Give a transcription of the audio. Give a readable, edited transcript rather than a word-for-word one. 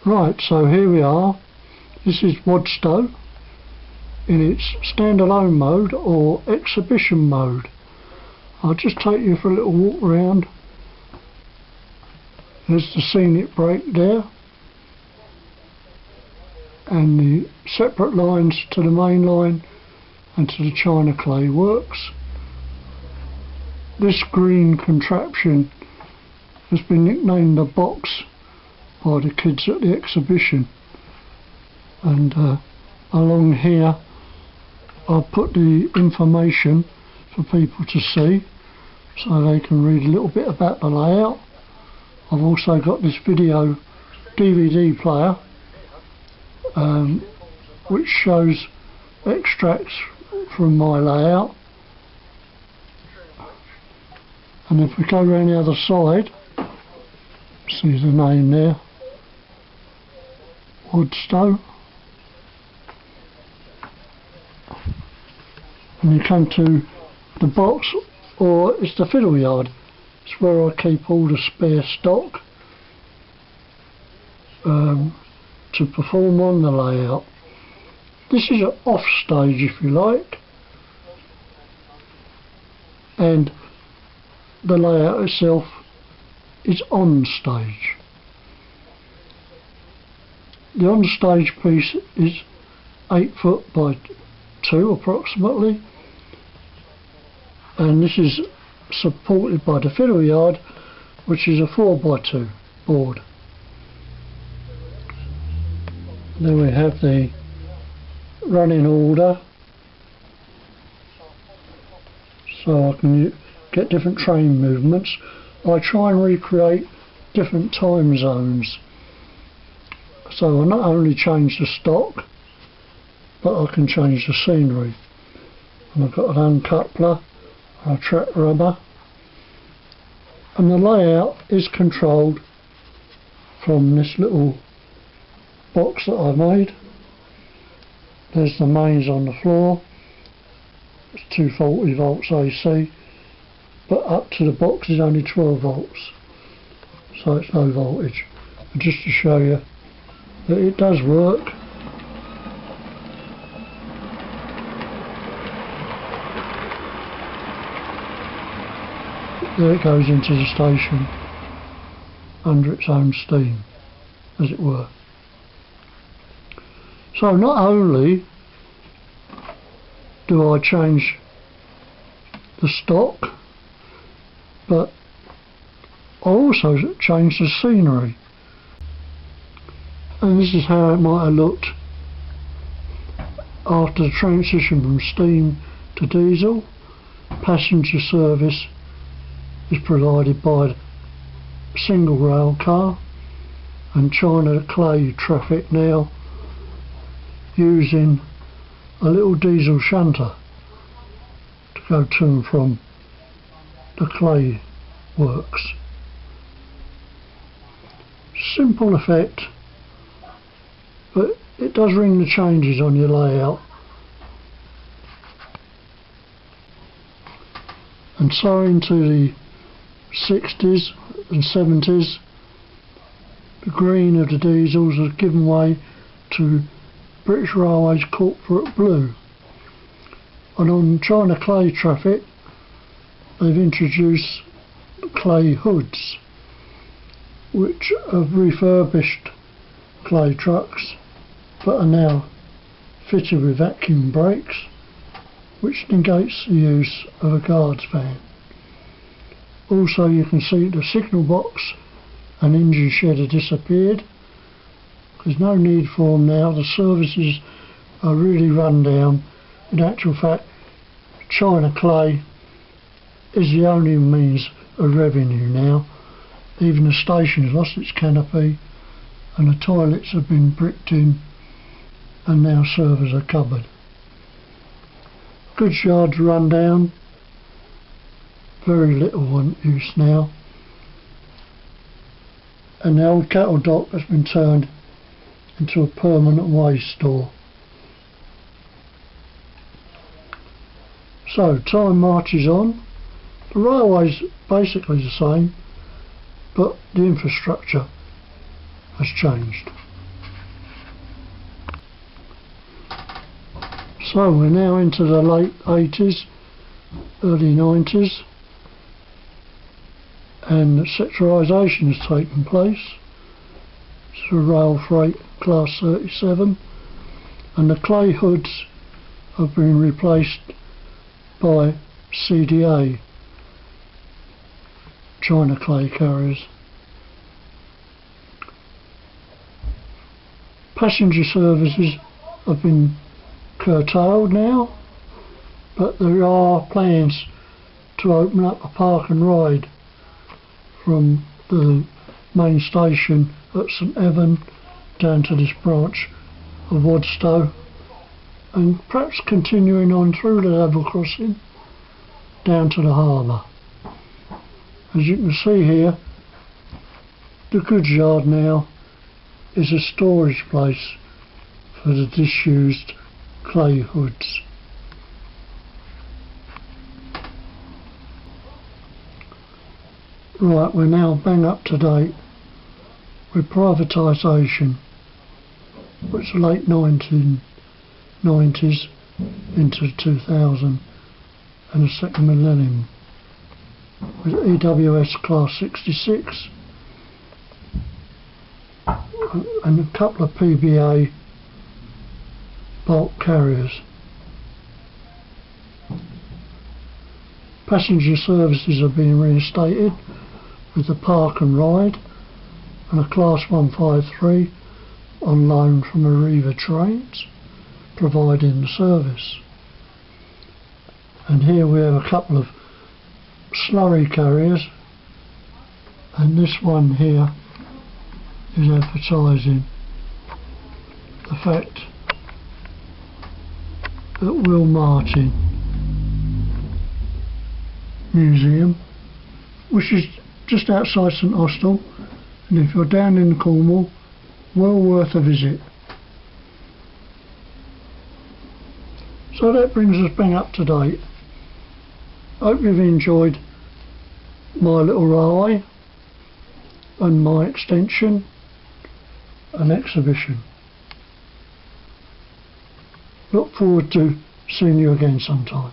Right, so here we are. This is Wadstow in its standalone mode or exhibition mode. I'll just take you for a little walk around. There's the scenic break there, and the separate lines to the main line and to the china clay works. This green contraption has been nicknamed the box by the kids at the exhibition, and along here I'll put the information for people to see so they can read a little bit about the layout. I've also got this video DVD player which shows extracts from my layout, and if we go around the other side, see the name there, Wadstow, and you come to the box, or it's the fiddle yard. It's where I keep all the spare stock to perform on the layout. This is an off stage, if you like, and the layout itself is on stage. The on stage piece is 8 foot by 2 approximately, and this is supported by the fiddle yard, which is a 4 by 2 board. Then we have the running order, so I can get different train movements. I try and recreate different time zones, so I not only change the stock, but I can change the scenery. And I've got an uncoupler, a track rubber, and the layout is controlled from this little box that I made. There's the mains on the floor. It's 240 volts AC, but up to the box is only 12 volts, so it's low voltage. And just to show you that it does work, there it goes into the station under its own steam, as it were. So not only do I change the stock, but I also change the scenery. And this is how it might have looked after the transition from steam to diesel. Passenger service is provided by single rail car, and china clay traffic now using a little diesel shunter to go to and from the clay works. Simple effect, but it does ring the changes on your layout. And so into the 60s and 70s, the green of the diesels has given way to British Railways corporate blue, and on china clay traffic they've introduced clay hoods, which have refurbished clay trucks but are now fitted with vacuum brakes, which negates the use of a guard's van. Also, you can see the signal box and engine shed have disappeared. There's no need for them now. The services are really run down. In actual fact, china clay is the only means of revenue now. Even the station has lost its canopy, and the toilets have been bricked in and now serve as a cupboard. Goods yards run down, very little in use now, and the old cattle dock has been turned into a permanent waste store. So time marches on. The railway's basically the same, but the infrastructure has changed. So we're now into the late 80s, early 90s, and sectorisation has taken place. It's a rail freight class 37, and the clay hoods have been replaced by CDA, China clay carriers. Passenger services have been curtailed now, but there are plans to open up a park and ride from the main station at St Evan down to this branch of Wadstow, and perhaps continuing on through the level crossing down to the harbour. As you can see here, the goods yard now is a storage place for the disused clay hoods. Right, we're now bang up to date with privatisation. It's the late 1990s into 2000 and the second millennium, with EWS class 66 and a couple of PBA bulk carriers. Passenger services are being reinstated with the park and ride and a class 153 on loan from Arriva Trains providing the service. And here we have a couple of slurry carriers, and this one here is advertising the fact that Will Martin Museum, which is just outside St Austell, and if you're down in Cornwall, well worth a visit. So that brings us bang up to date. Hope you've enjoyed my little railway and my extension and exhibition. Look forward to seeing you again sometime.